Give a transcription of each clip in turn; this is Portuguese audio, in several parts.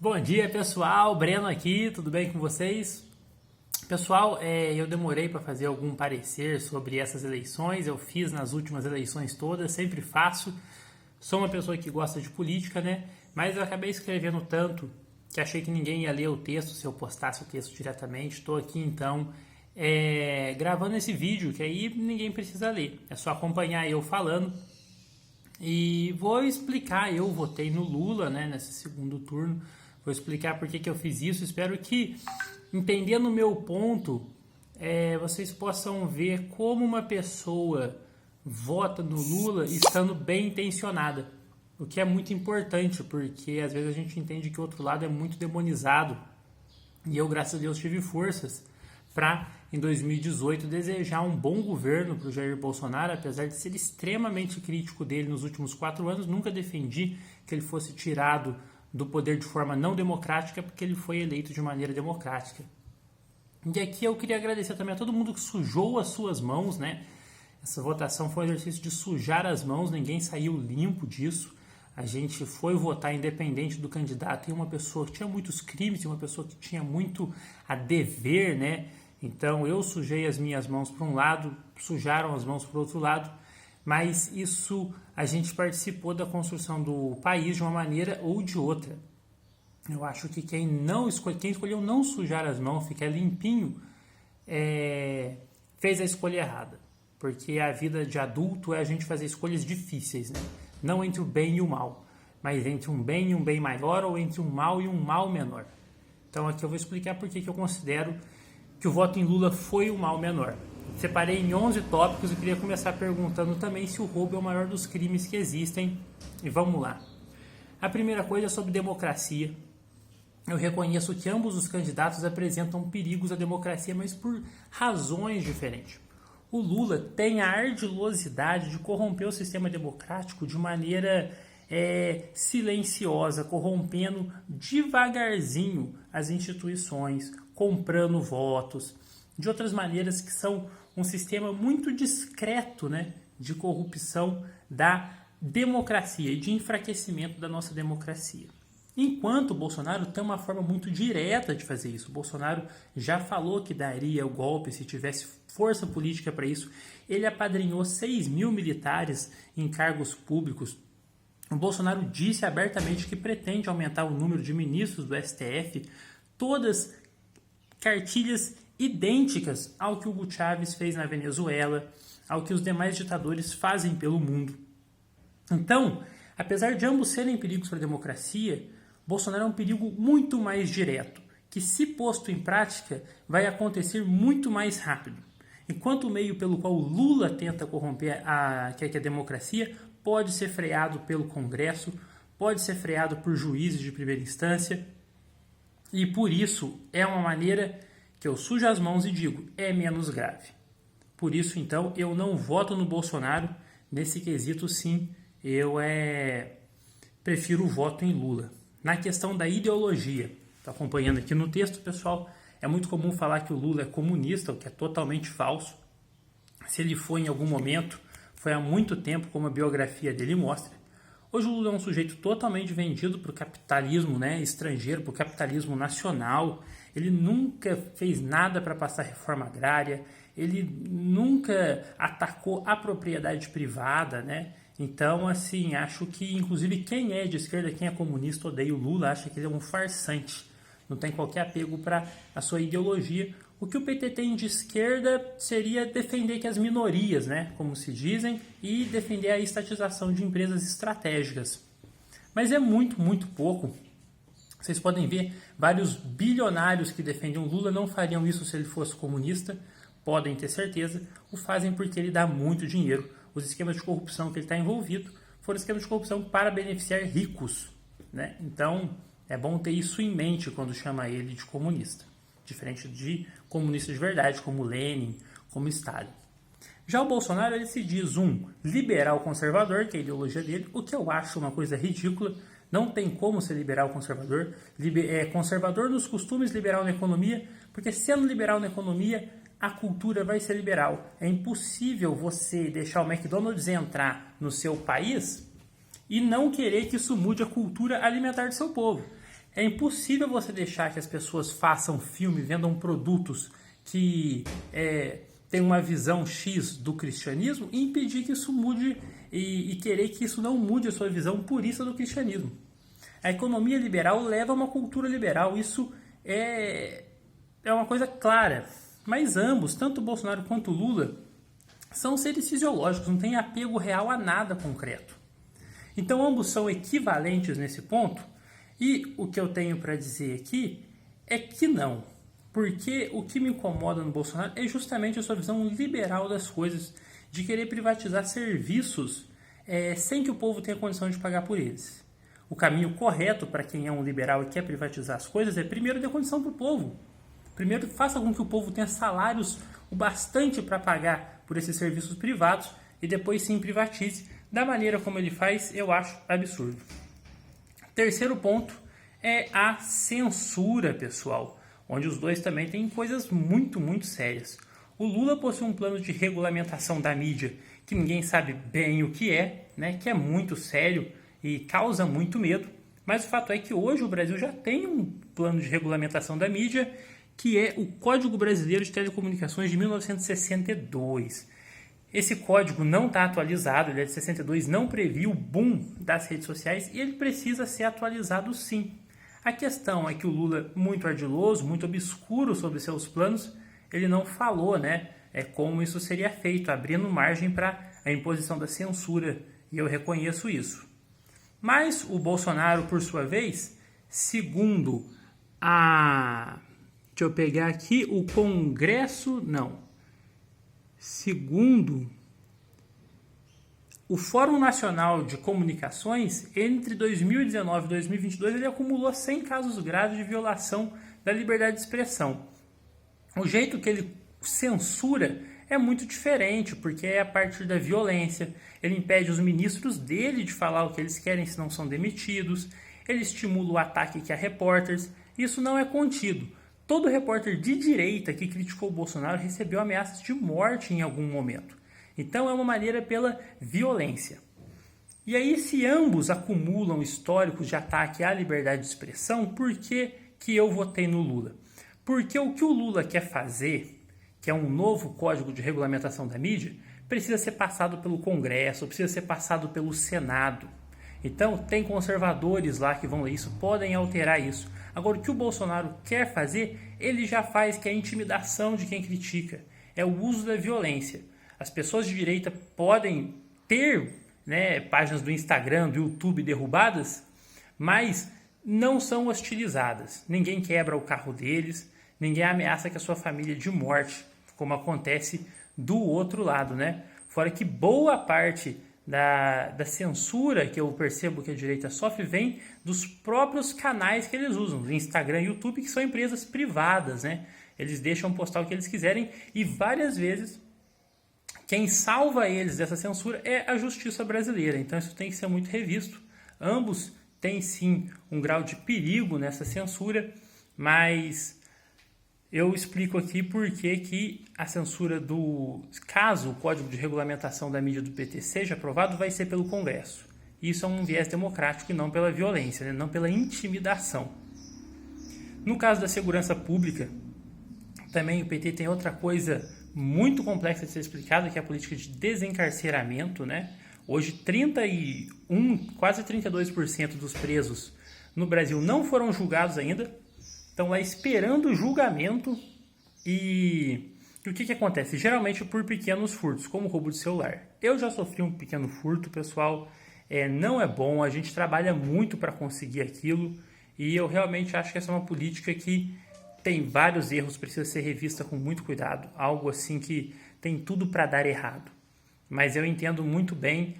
Bom dia, pessoal. Breno aqui, tudo bem com vocês? Pessoal, eu demorei para fazer algum parecer sobre essas eleições. Eu fiz nas últimas eleições todas, sempre faço. Sou uma pessoa que gosta de política, né? Mas eu acabei escrevendo tanto que achei que ninguém ia ler o texto se eu postasse o texto diretamente. Estou aqui então gravando esse vídeo, que aí ninguém precisa ler. É só acompanhar eu falando. E vou explicar, eu votei no Lula, né, nesse segundo turno. Vou explicar por que eu fiz isso. Espero que, entendendo o meu ponto, vocês possam ver como uma pessoa vota no Lula estando bem intencionada. O que é muito importante, porque às vezes a gente entende que o outro lado é muito demonizado. E eu, graças a Deus, tive forças para, em 2018, desejar um bom governo para o Jair Bolsonaro, apesar de ser extremamente crítico dele nos últimos 4 anos. Nunca defendi que ele fosse tirado do poder de forma não democrática, porque ele foi eleito de maneira democrática. E aqui eu queria agradecer também a todo mundo que sujou as suas mãos, né? Essa votação foi um exercício de sujar as mãos, ninguém saiu limpo disso. A gente foi votar independente do candidato, e uma pessoa que tinha muitos crimes, e uma pessoa que tinha muito a dever, né? Então eu sujei as minhas mãos para um lado, sujaram as mãos para o outro lado, mas isso a gente participou da construção do país de uma maneira ou de outra. Eu acho que quem escolheu não sujar as mãos, ficar limpinho, fez a escolha errada. Porque a vida de adulto é a gente fazer escolhas difíceis, né? Não entre o bem e o mal, mas entre um bem e um bem maior, ou entre um mal e um mal menor. Então aqui eu vou explicar por que eu considero que o voto em Lula foi o mal menor. Separei em 11 tópicos e queria começar perguntando também se o roubo é o maior dos crimes que existem. E vamos lá. A primeira coisa é sobre democracia. Eu reconheço que ambos os candidatos apresentam perigos à democracia, mas por razões diferentes. O Lula tem a ardilosidade de corromper o sistema democrático de maneira silenciosa, corrompendo devagarzinho as instituições, comprando votos, de outras maneiras que são um sistema muito discreto, né, de corrupção da democracia e de enfraquecimento da nossa democracia. Enquanto o Bolsonaro tem uma forma muito direta de fazer isso. O Bolsonaro já falou que daria o golpe se tivesse força política para isso. Ele apadrinhou 6 mil militares em cargos públicos. O Bolsonaro disse abertamente que pretende aumentar o número de ministros do STF, todas cartilhas idênticas ao que Hugo Chávez fez na Venezuela, ao que os demais ditadores fazem pelo mundo. Então, apesar de ambos serem perigos para a democracia, Bolsonaro é um perigo muito mais direto, que, se posto em prática, vai acontecer muito mais rápido. Enquanto o meio pelo qual Lula tenta corromper a democracia pode ser freado pelo Congresso, pode ser freado por juízes de primeira instância, e por isso é uma maneira que eu sujo as mãos e digo, é menos grave. Por isso, então, eu não voto no Bolsonaro. Nesse quesito, sim, eu prefiro o voto em Lula. Na questão da ideologia, estou acompanhando aqui no texto, pessoal, é muito comum falar que o Lula é comunista, o que é totalmente falso. Se ele foi em algum momento, foi há muito tempo, como a biografia dele mostra. Hoje o Lula é um sujeito totalmente vendido para o capitalismo, né, estrangeiro, para o capitalismo nacional. Ele nunca fez nada para passar reforma agrária, ele nunca atacou a propriedade privada, né? Então, assim, acho que, inclusive, quem é de esquerda, quem é comunista, odeia o Lula, acha que ele é um farsante. Não tem qualquer apego para a sua ideologia. O que o PT tem de esquerda seria defender que as minorias, né, como se dizem, e defender a estatização de empresas estratégicas. Mas é muito, muito pouco. Vocês podem ver, vários bilionários que defendem o Lula não fariam isso se ele fosse comunista, podem ter certeza, o fazem porque ele dá muito dinheiro. Os esquemas de corrupção que ele está envolvido foram esquemas de corrupção para beneficiar ricos, né? Então, é bom ter isso em mente quando chama ele de comunista, diferente de comunista de verdade, como Lenin, como Stalin. Já o Bolsonaro, ele se diz um liberal conservador, que é a ideologia dele, o que eu acho uma coisa ridícula. Não tem como ser liberal conservador. É conservador nos costumes, liberal na economia, porque sendo liberal na economia, a cultura vai ser liberal. É impossível você deixar o McDonald's entrar no seu país e não querer que isso mude a cultura alimentar do seu povo. É impossível você deixar que as pessoas façam filme, vendam produtos que têm uma visão X do cristianismo e impedir que isso mude e querer que isso não mude a sua visão purista do cristianismo. A economia liberal leva a uma cultura liberal, isso é uma coisa clara. Mas ambos, tanto o Bolsonaro quanto o Lula, são seres fisiológicos, não têm apego real a nada concreto. Então ambos são equivalentes nesse ponto, e o que eu tenho para dizer aqui é que não. Porque o que me incomoda no Bolsonaro é justamente a sua visão liberal das coisas, de querer privatizar serviços sem que o povo tenha condição de pagar por eles. O caminho correto para quem é um liberal e quer privatizar as coisas é primeiro dar condição para o povo. Primeiro faça com que o povo tenha salários o bastante para pagar por esses serviços privados e depois sim privatize. Da maneira como ele faz, eu acho absurdo. Terceiro ponto é a censura, pessoal, onde os dois também têm coisas muito, muito sérias. O Lula possui um plano de regulamentação da mídia que ninguém sabe bem o que é, né, que é muito sério e causa muito medo, mas o fato é que hoje o Brasil já tem um plano de regulamentação da mídia que é o Código Brasileiro de Telecomunicações de 1962. Esse código não está atualizado, ele é de 62, não previu o boom das redes sociais e ele precisa ser atualizado sim. A questão é que o Lula, muito ardiloso, muito obscuro sobre seus planos, ele não falou, né, como isso seria feito, abrindo margem para a imposição da censura, e eu reconheço isso. Mas o Bolsonaro, por sua vez, segundo deixa eu pegar aqui, o Congresso, não. Segundo o Fórum Nacional de Comunicações, entre 2019 e 2022, ele acumulou 100 casos graves de violação da liberdade de expressão. O jeito que ele censura é muito diferente, porque é a partir da violência. Ele impede os ministros dele de falar o que eles querem, se não são demitidos. Ele estimula o ataque a repórteres. Isso não é contido. Todo repórter de direita que criticou o Bolsonaro recebeu ameaças de morte em algum momento. Então é uma maneira pela violência. E aí, se ambos acumulam históricos de ataque à liberdade de expressão, por que eu votei no Lula? Porque o que o Lula quer fazer, que é um novo código de regulamentação da mídia, precisa ser passado pelo Congresso, precisa ser passado pelo Senado. Então, tem conservadores lá que vão ler isso, podem alterar isso. Agora, o que o Bolsonaro quer fazer, ele já faz, que é a intimidação de quem critica. É o uso da violência. As pessoas de direita podem ter, né, páginas do Instagram, do YouTube derrubadas, mas não são hostilizadas. Ninguém quebra o carro deles, ninguém ameaça que a sua família de morte, como acontece do outro lado, né? Fora que boa parte da censura que eu percebo que a direita sofre vem dos próprios canais que eles usam, Instagram e YouTube, que são empresas privadas, né? Eles deixam postar o que eles quiserem e várias vezes quem salva eles dessa censura é a justiça brasileira. Então isso tem que ser muito revisto. Ambos têm sim um grau de perigo nessa censura, mas eu explico aqui por que a censura caso o Código de Regulamentação da Mídia do PT seja aprovado, vai ser pelo Congresso. Isso é um viés democrático e não pela violência, né? Não pela intimidação. No caso da segurança pública, também o PT tem outra coisa muito complexa de ser explicada, que é a política de desencarceramento, né? Hoje, quase 32% dos presos no Brasil não foram julgados ainda, estão lá esperando o julgamento e o que acontece? Geralmente por pequenos furtos, como roubo de celular. Eu já sofri um pequeno furto, pessoal, não é bom, a gente trabalha muito para conseguir aquilo e eu realmente acho que essa é uma política que tem vários erros, precisa ser revista com muito cuidado, algo assim que tem tudo para dar errado. Mas eu entendo muito bem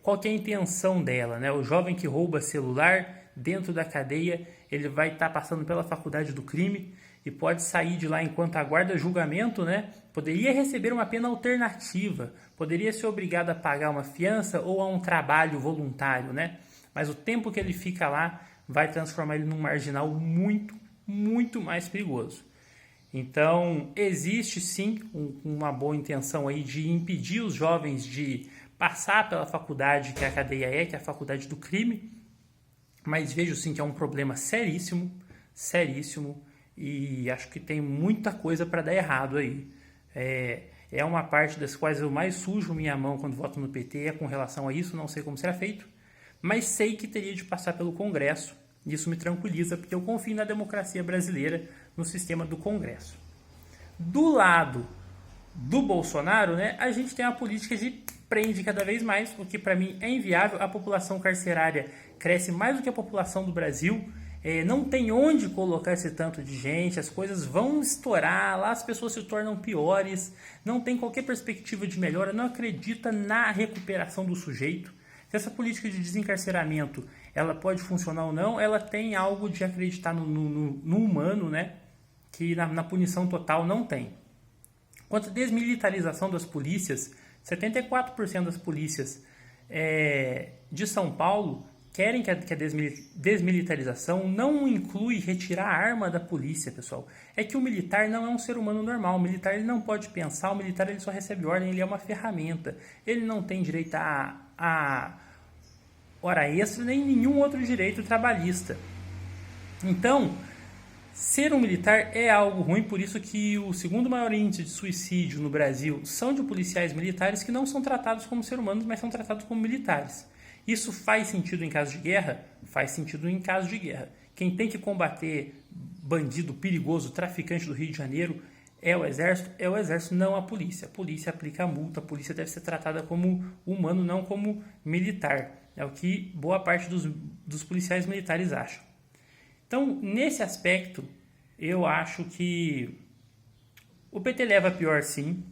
qual que é a intenção dela, né? O jovem que rouba celular dentro da cadeia, ele vai estar passando pela faculdade do crime e pode sair de lá enquanto aguarda julgamento, né? Poderia receber uma pena alternativa, poderia ser obrigado a pagar uma fiança ou a um trabalho voluntário, né? Mas o tempo que ele fica lá vai transformar ele num marginal muito, muito mais perigoso. Então, existe sim uma boa intenção aí de impedir os jovens de passar pela faculdade que a cadeia que é a faculdade do crime, mas vejo sim que é um problema seríssimo, seríssimo, e acho que tem muita coisa para dar errado aí. É uma parte das quais eu mais sujo minha mão quando voto no PT, é com relação a isso, não sei como será feito, mas sei que teria de passar pelo Congresso. Isso me tranquiliza, porque eu confio na democracia brasileira, no sistema do Congresso. Do lado do Bolsonaro, né, a gente tem uma política de prende cada vez mais, o que para mim é inviável. A população carcerária cresce mais do que a população do Brasil. Não tem onde colocar esse tanto de gente, as coisas vão estourar, lá as pessoas se tornam piores, não tem qualquer perspectiva de melhora, não acredita na recuperação do sujeito. Se essa política de desencarceramento ela pode funcionar ou não, ela tem algo de acreditar no humano, né? Que na punição total não tem. Quanto à desmilitarização das polícias, 74% das polícias de São Paulo querem que a desmilitarização não inclui retirar a arma da polícia, pessoal. É que o militar não é um ser humano normal. O militar ele não pode pensar, o militar ele só recebe ordem, ele é uma ferramenta. Ele não tem direito a hora extra nem nenhum outro direito trabalhista. Então, ser um militar é algo ruim, por isso que o segundo maior índice de suicídio no Brasil são de policiais militares que não são tratados como seres humanos, mas são tratados como militares. Isso faz sentido em caso de guerra? Faz sentido em caso de guerra. Quem tem que combater bandido perigoso, traficante do Rio de Janeiro, é o exército, não a polícia. A polícia aplica a multa, a polícia deve ser tratada como humano, não como militar. É o que boa parte dos policiais militares acham. Então, nesse aspecto, eu acho que o PT leva a pior sim,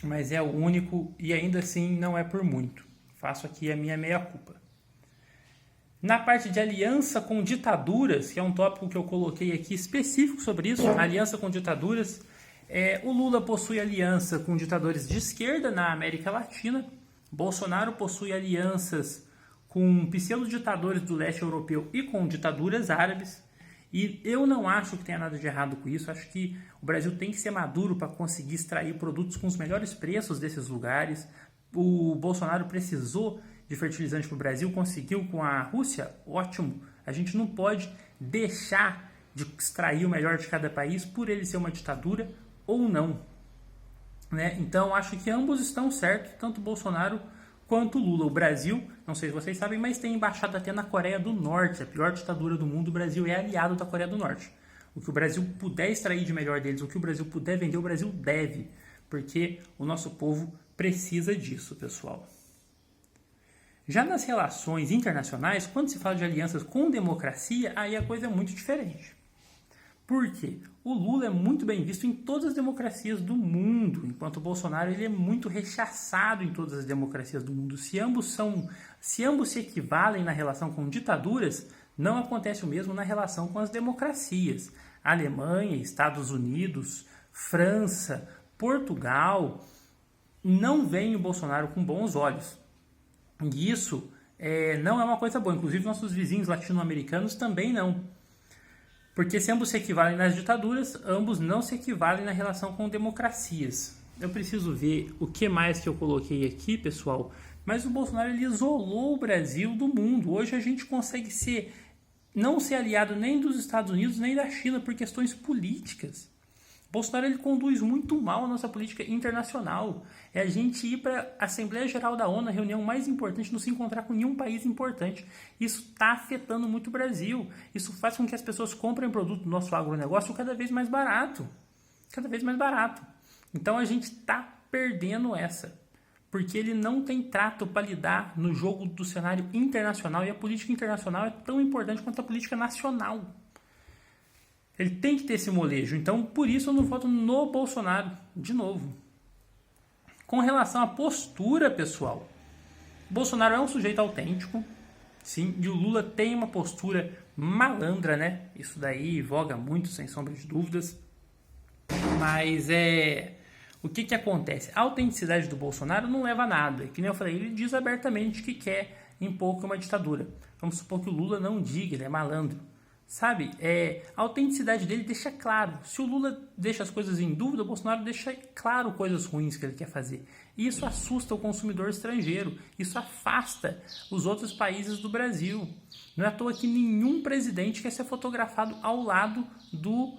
mas é o único e ainda assim não é por muito. Faço aqui a minha meia-culpa. Na parte de aliança com ditaduras, que é um tópico que eu coloquei aqui específico sobre isso, aliança com ditaduras, o Lula possui aliança com ditadores de esquerda na América Latina, Bolsonaro possui alianças com pseudo-ditadores do leste europeu e com ditaduras árabes, e eu não acho que tenha nada de errado com isso. Acho que o Brasil tem que ser maduro para conseguir extrair produtos com os melhores preços desses lugares. O Bolsonaro precisou de fertilizante para o Brasil, conseguiu com a Rússia, ótimo. A gente não pode deixar de extrair o melhor de cada país por ele ser uma ditadura ou não, né? Então acho que ambos estão certos, tanto Bolsonaro quanto Lula. O Brasil, não sei se vocês sabem, mas tem embaixada até na Coreia do Norte, a pior ditadura do mundo. O Brasil é aliado da Coreia do Norte. O que o Brasil puder extrair de melhor deles, o que o Brasil puder vender, o Brasil deve, porque o nosso povo precisa disso, pessoal. Já nas relações internacionais, quando se fala de alianças com democracia, aí a coisa é muito diferente. Por quê? O Lula é muito bem visto em todas as democracias do mundo, enquanto o Bolsonaro ele é muito rechaçado em todas as democracias do mundo. Se ambos se equivalem na relação com ditaduras, não acontece o mesmo na relação com as democracias. Alemanha, Estados Unidos, França, Portugal não veem o Bolsonaro com bons olhos. E isso não é uma coisa boa. Inclusive nossos vizinhos latino-americanos também não. Porque se ambos se equivalem nas ditaduras, ambos não se equivalem na relação com democracias. Eu preciso ver o que mais que eu coloquei aqui, pessoal. Mas o Bolsonaro ele isolou o Brasil do mundo. Hoje a gente consegue não ser aliado nem dos Estados Unidos nem da China por questões políticas. Bolsonaro ele conduz muito mal a nossa política internacional. É a gente ir para a Assembleia Geral da ONU, a reunião mais importante, não se encontrar com nenhum país importante. Isso está afetando muito o Brasil. Isso faz com que as pessoas comprem produto do nosso agronegócio cada vez mais barato. Cada vez mais barato. Então a gente está perdendo essa. Porque ele não tem trato para lidar no jogo do cenário internacional. E a política internacional é tão importante quanto a política nacional. Ele tem que ter esse molejo. Então, por isso eu não voto no Bolsonaro, de novo. Com relação à postura, pessoal, Bolsonaro é um sujeito autêntico, sim, e o Lula tem uma postura malandra, né? Isso daí voga muito, sem sombra de dúvidas. Mas o que acontece? A autenticidade do Bolsonaro não leva a nada. Que nem eu falei, ele diz abertamente que quer impor uma ditadura. Vamos supor que o Lula não diga, ele é malandro. Sabe? A autenticidade dele deixa claro. Se o Lula deixa as coisas em dúvida, o Bolsonaro deixa claro coisas ruins que ele quer fazer. E isso assusta o consumidor estrangeiro. Isso afasta os outros países do Brasil. Não é à toa que nenhum presidente quer ser fotografado ao lado do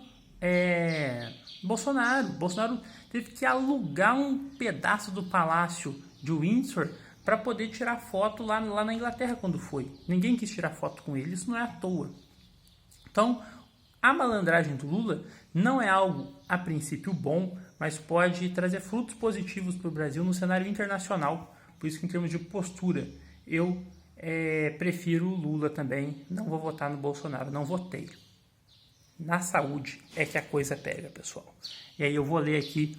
Bolsonaro. Bolsonaro teve que alugar um pedaço do palácio de Windsor para poder tirar foto lá na Inglaterra quando foi. Ninguém quis tirar foto com ele. Isso não é à toa. Então, a malandragem do Lula não é algo, a princípio, bom, mas pode trazer frutos positivos para o Brasil no cenário internacional. Por isso que, em termos de postura, eu prefiro o Lula também. Não vou votar no Bolsonaro, não votei. Na saúde é que a coisa pega, pessoal. E aí eu vou ler aqui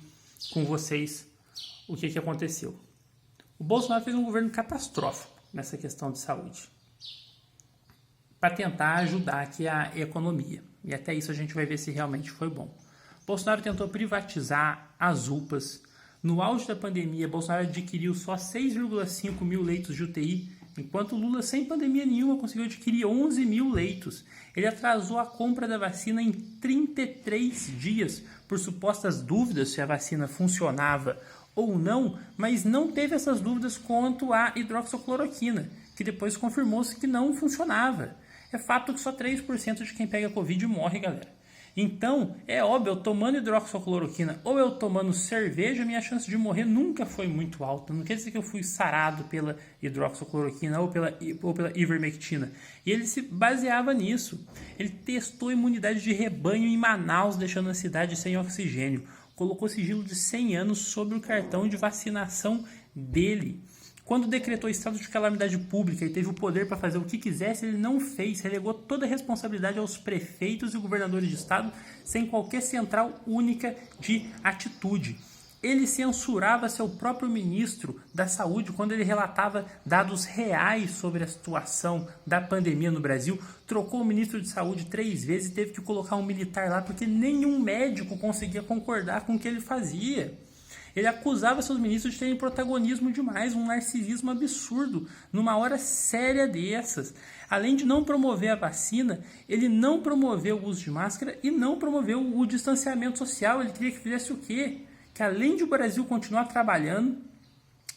com vocês o que aconteceu. O Bolsonaro fez um governo catastrófico nessa questão de saúde, para tentar ajudar aqui a economia. E até isso a gente vai ver se realmente foi bom. Bolsonaro tentou privatizar as UPAs. No auge da pandemia, Bolsonaro adquiriu só 6,5 mil leitos de UTI, enquanto Lula, sem pandemia nenhuma, conseguiu adquirir 11 mil leitos. Ele atrasou a compra da vacina em 33 dias, por supostas dúvidas se a vacina funcionava ou não, mas não teve essas dúvidas quanto à hidroxicloroquina, que depois confirmou-se que não funcionava. É fato que só 3% de quem pega Covid morre, galera. Então, é óbvio, eu tomando hidroxicloroquina ou eu tomando cerveja, minha chance de morrer nunca foi muito alta. Não quer dizer que eu fui sarado pela hidroxicloroquina ou pela ivermectina. E ele se baseava nisso. Ele testou imunidade de rebanho em Manaus, deixando a cidade sem oxigênio. Colocou sigilo de 100 anos sobre o cartão de vacinação dele. Quando decretou estado de calamidade pública e teve o poder para fazer o que quisesse, ele não fez, relegou toda a responsabilidade aos prefeitos e governadores de estado, sem qualquer central única de atitude. Ele censurava seu próprio ministro da Saúde quando ele relatava dados reais sobre a situação da pandemia no Brasil. Trocou o ministro de Saúde 3 vezes e teve que colocar um militar lá porque nenhum médico conseguia concordar com o que ele fazia. Ele acusava seus ministros de terem protagonismo demais, um narcisismo absurdo, numa hora séria dessas. Além de não promover a vacina, ele não promoveu o uso de máscara e não promoveu o distanciamento social. Ele queria que fizesse o quê? Que além de o Brasil continuar trabalhando,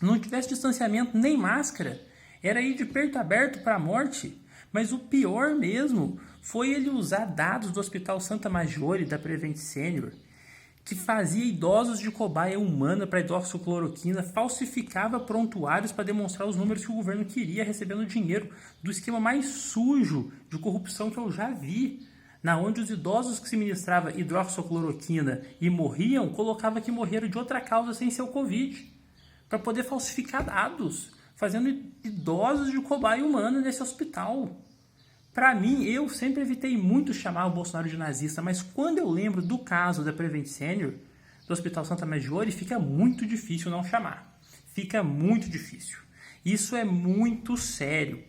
não tivesse distanciamento nem máscara. Era ir de peito aberto para a morte. Mas o pior mesmo foi ele usar dados do Hospital Santa Maggiore, da Prevent Senior, que fazia idosos de cobaia humana para hidroxicloroquina, falsificava prontuários para demonstrar os números que o governo queria, recebendo dinheiro do esquema mais sujo de corrupção que eu já vi, na onde os idosos que se ministrava hidroxicloroquina e morriam, colocava que morreram de outra causa sem ser o Covid, para poder falsificar dados, fazendo idosos de cobaia humana nesse hospital. Para mim, eu sempre evitei muito chamar o Bolsonaro de nazista, mas quando eu lembro do caso da Prevent Senior, do Hospital Santa Maggiore, fica muito difícil não chamar. Fica muito difícil. Isso é muito sério.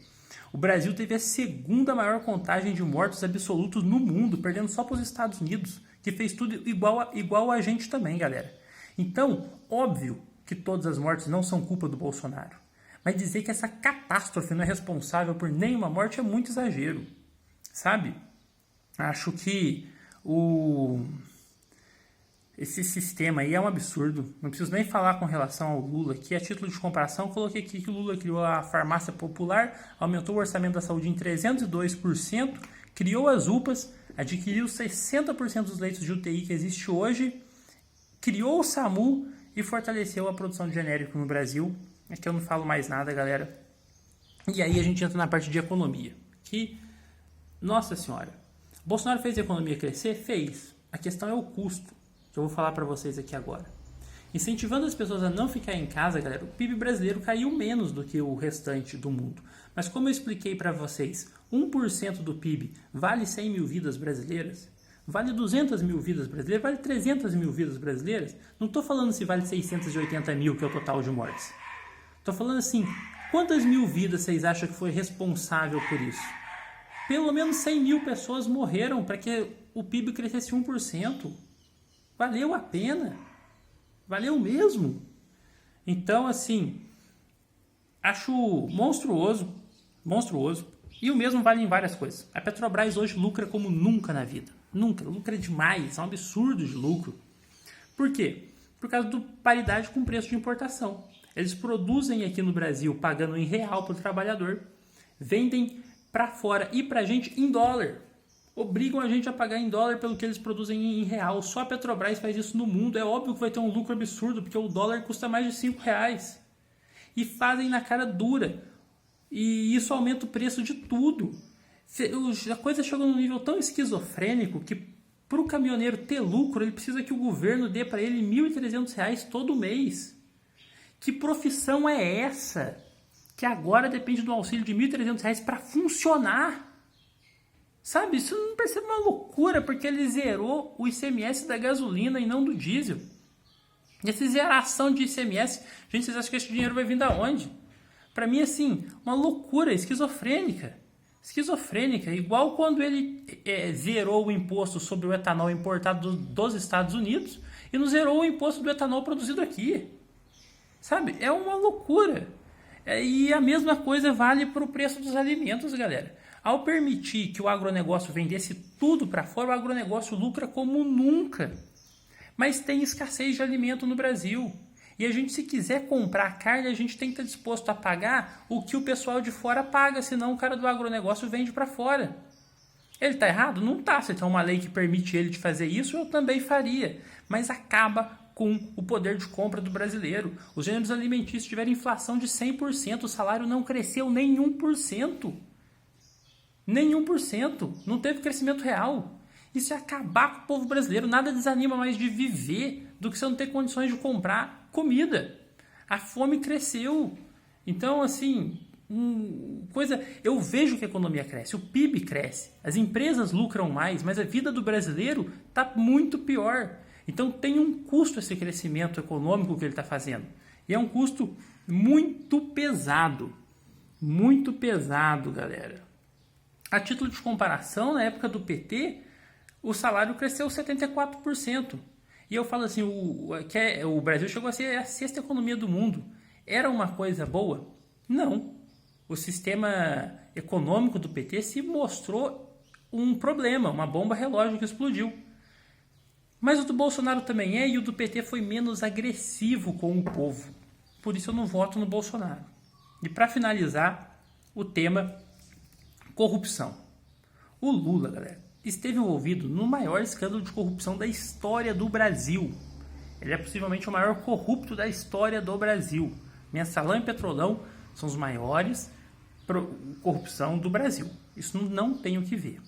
O Brasil teve a segunda maior contagem de mortos absolutos no mundo, perdendo só para os Estados Unidos, que fez tudo igual a gente também, galera. Então, óbvio que todas as mortes não são culpa do Bolsonaro. Mas dizer que essa catástrofe não é responsável por nenhuma morte é muito exagero, sabe? Acho que esse sistema aí é um absurdo. Não preciso nem falar com relação ao Lula aqui. A título de comparação, coloquei aqui que o Lula criou a farmácia popular, aumentou o orçamento da saúde em 302%, criou as UPAs, adquiriu 60% dos leitos de UTI que existe hoje, criou o SAMU e fortaleceu a produção de genérico no Brasil. Aqui eu não falo mais nada, galera. E aí a gente entra na parte de economia. Que, nossa senhora, Bolsonaro fez a economia crescer? Fez. A questão é o custo, que eu vou falar para vocês aqui agora. Incentivando as pessoas a não ficar em casa, galera, o PIB brasileiro caiu menos do que o restante do mundo. Mas como eu expliquei para vocês, 1% do PIB vale 100 mil vidas brasileiras? Vale 200 mil vidas brasileiras? Vale 300 mil vidas brasileiras? Não estou falando se vale 680 mil, que é o total de mortes. Estou falando assim, quantas mil vidas vocês acham que foi responsável por isso? Pelo menos 100 mil pessoas morreram para que o PIB crescesse 1%. Valeu a pena. Valeu mesmo. Então, assim, acho monstruoso E o mesmo vale em várias coisas. A Petrobras hoje lucra como nunca na vida. Nunca. Lucra demais. É um absurdo de lucro. Por quê? Por causa da paridade com preço de importação. Eles produzem aqui no Brasil pagando em real para o trabalhador. Vendem para fora e para a gente em dólar. Obrigam a gente a pagar em dólar pelo que eles produzem em real. Só a Petrobras faz isso no mundo. É óbvio que vai ter um lucro absurdo, porque o dólar custa mais de R$5. E fazem na cara dura. E isso aumenta o preço de tudo. A coisa chegou num nível tão esquizofrênico que para o caminhoneiro ter lucro, ele precisa que o governo dê para ele R$1.300 todo mês. Que profissão é essa? Que agora depende do auxílio de R$1.300 para funcionar. Sabe, isso não parece uma loucura, porque ele zerou o ICMS da gasolina e não do diesel. E essa zeração de ICMS, gente, vocês acham que esse dinheiro vai vir da onde? Para mim, assim, uma loucura, esquizofrênica. Esquizofrênica, igual quando ele zerou o imposto sobre o etanol importado dos Estados Unidos e não zerou o imposto do etanol produzido aqui. Sabe, é uma loucura. E a mesma coisa vale para o preço dos alimentos, galera. Ao permitir que o agronegócio vendesse tudo para fora, o agronegócio lucra como nunca. Mas tem escassez de alimento no Brasil. E a gente, se quiser comprar carne, a gente tem que estar disposto a pagar o que o pessoal de fora paga, senão o cara do agronegócio vende para fora. Ele está errado? Não está. Se tem uma lei que permite ele de fazer isso, eu também faria. Mas acaba com o poder de compra do brasileiro. Os gêneros alimentícios tiveram inflação de 100%, o salário não cresceu nem 1%. Nem 1%. Não teve crescimento real. Isso é acabar com o povo brasileiro. Nada desanima mais de viver do que você não ter condições de comprar comida. A fome cresceu. Então, assim, eu vejo que a economia cresce, o PIB cresce, as empresas lucram mais, mas a vida do brasileiro está muito pior. Então tem um custo esse crescimento econômico que ele está fazendo. E é um custo muito pesado. Muito pesado, galera. A título de comparação, na época do PT, o salário cresceu 74%. E eu falo assim, o Brasil chegou a ser a 6ª economia do mundo. Era uma coisa boa? Não. O sistema econômico do PT se mostrou um problema, uma bomba relógio que explodiu. Mas o do Bolsonaro também é, e o do PT foi menos agressivo com o povo. Por isso eu não voto no Bolsonaro. E para finalizar, o tema corrupção. O Lula, galera, esteve envolvido no maior escândalo de corrupção da história do Brasil. Ele é possivelmente o maior corrupto da história do Brasil. Mensalão e Petrolão são os maiores corrupção do Brasil. Isso não tem o que ver.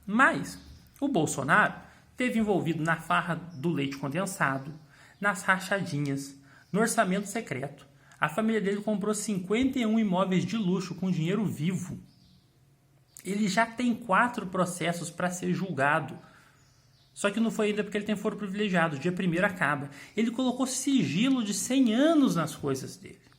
Mas o Bolsonaro esteve envolvido na farra do leite condensado, nas rachadinhas, no orçamento secreto. A família dele comprou 51 imóveis de luxo com dinheiro vivo. Ele já tem 4 processos para ser julgado. Só que não foi ainda porque ele tem foro privilegiado. O dia 1º acaba. Ele colocou sigilo de 100 anos nas coisas dele.